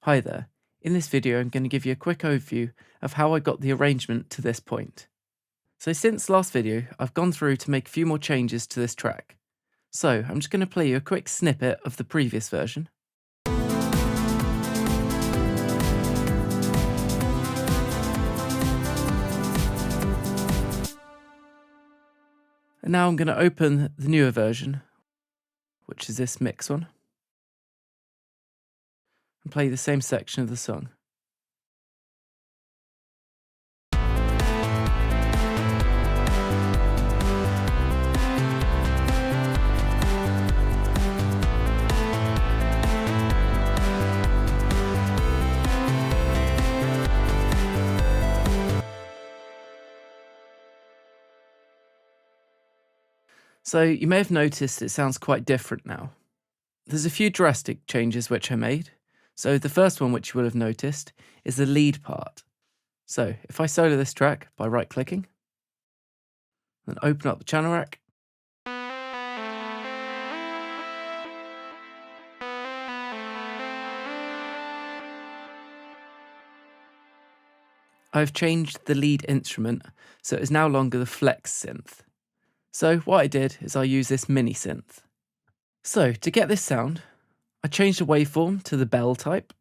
Hi there. In this video, I'm going to give you a quick overview of how I got the arrangement to this point. So since last video, I've gone through to make a few more changes to this track. So I'm just going to play you a quick snippet of the previous version. And now I'm going to open the newer version, which is this mix one, and play the same section of the song. So you may have noticed it sounds quite different now. There's a few drastic changes which I made. So the first one which you will have noticed is the lead part. So if I solo this track by right clicking, then open up the channel rack, I've changed the lead instrument so it is now longer the flex synth. So what I did is I use this mini synth. So to get this sound, I changed the waveform to the bell type.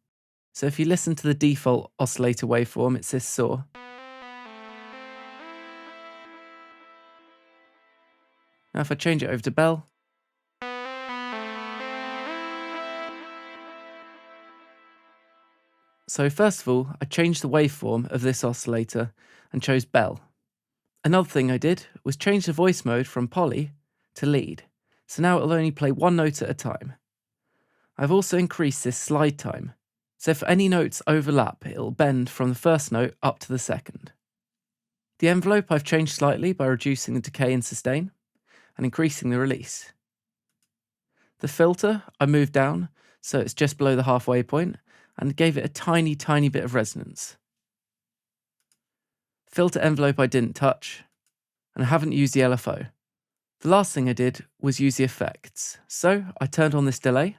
So if you listen to the default oscillator waveform, it's this saw. Now if I change it over to bell, so first of all, I changed the waveform of this oscillator and chose bell. Another thing I did was change the voice mode from poly to lead. So now it'll only play one note at a time. I've also increased this slide time. So if any notes overlap, it'll bend from the first note up to the second. The envelope I've changed slightly by reducing the decay and sustain and increasing the release. The filter I moved down so it's just below the halfway point and gave it a tiny bit of resonance. Filter envelope I didn't touch, and I haven't used the LFO. The last thing I did was use the effects. So I turned on this delay.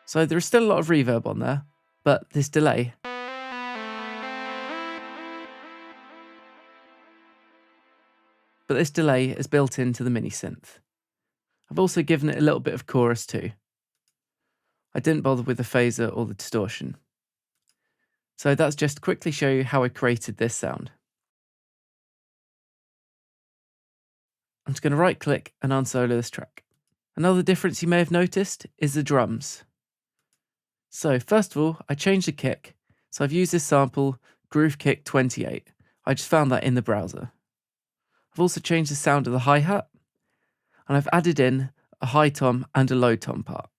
So there is still a lot of reverb on there, but this delay is built into the mini synth. I've also given it a little bit of chorus too. I didn't bother with the phaser or the distortion. So that's just to quickly show you how I created this sound. I'm just going to right click and unsolo this track. Another difference you may have noticed is the drums. So first of all, I changed the kick. So I've used this sample, Groove Kick 28. I just found that in the browser. I've also changed the sound of the hi-hat, and I've added in a high tom and a low tom part.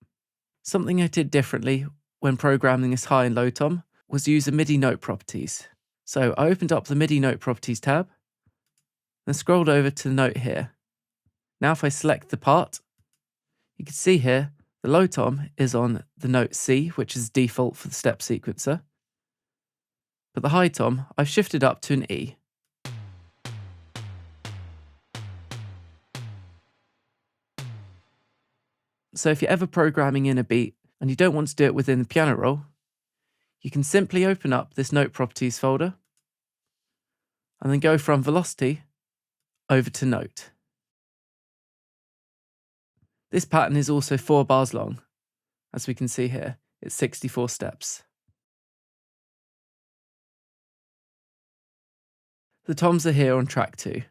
Something I did differently when programming this high and low tom was use the MIDI note properties. So I opened up the MIDI note properties tab, then scrolled over to the note here. Now if I select the part, you can see here the low tom is on the note C, which is default for the step sequencer. But the high tom, I've shifted up to an E. So if you're ever programming in a beat and you don't want to do it within the piano roll, you can simply open up this note properties folder and then go from velocity over to note. This pattern is also 4 bars long. As we can see here, it's 64 steps. The toms are here on track 2.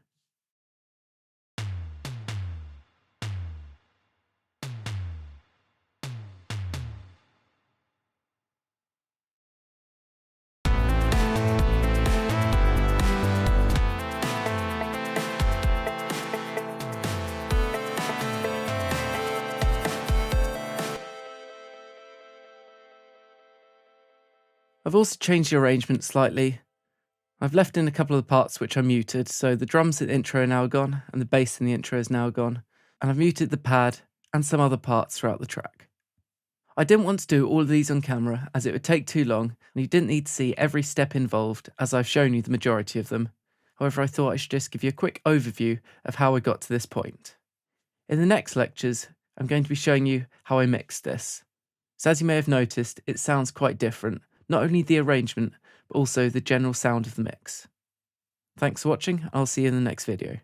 I've also changed the arrangement slightly. I've left in a couple of the parts which are muted, so the drums in the intro are now gone, and the bass in the intro is now gone, and I've muted the pad and some other parts throughout the track. I didn't want to do all of these on camera as it would take too long, and you didn't need to see every step involved as I've shown you the majority of them. However, I thought I should just give you a quick overview of how I got to this point. In the next lectures, I'm going to be showing you how I mixed this. So as you may have noticed, it sounds quite different, not only the arrangement, but also the general sound of the mix. Thanks for watching, I'll see you in the next video.